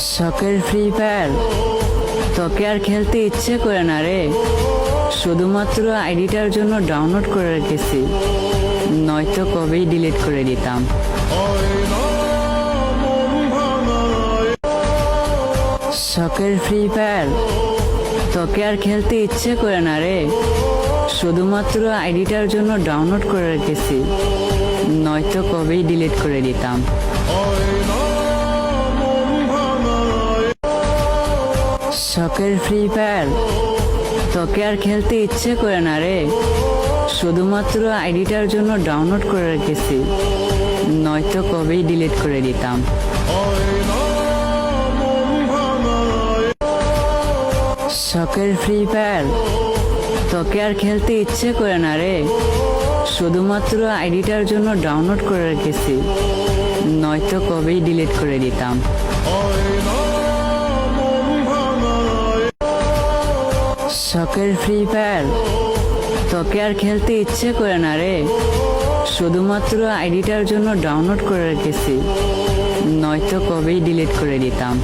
শখের free fire তোকে আর খেলতে ইচ্ছে করে না রে। শুধুমাত্র আইডিটার জন্য ডাউনলোড করে রেখেছি, নয়তো কবেই ডিলিট করে দিতাম। শখের ফ্রি ফায়ার তোকে আর খেলতে ইচ্ছে করে না রে। শুধুমাত্র আইডিটার জন্য ডাউনলোড করে রেখেছি, নয়তো কবেই ডিলিট করে দিতাম। শখের ফ্রি ফায়ার তোকে আর খেলতে ইচ্ছে করে না রে। শুধুমাত্র আইডিটার জন্য ডাউনলোড করে রেখেছি, নয়তো কবেই ডিলিট করে দিতাম। শখের ফ্রি ফায়ার তোকে আর খেলতে ইচ্ছে করে না রে। শুধুমাত্র আইডিটার জন্য ডাউনলোড করে রেখেছি, নয়তো কবেই ডিলিট করে দিতাম। শখের ফ্রি ফায়ার তোকে আর খেলতে ইচ্ছে করে না রে। শুধুমাত্র আইডিটার জন্য ডাউনলোড করে রেখেছি, নয়তো কবেই ডিলিট করে দিতাম।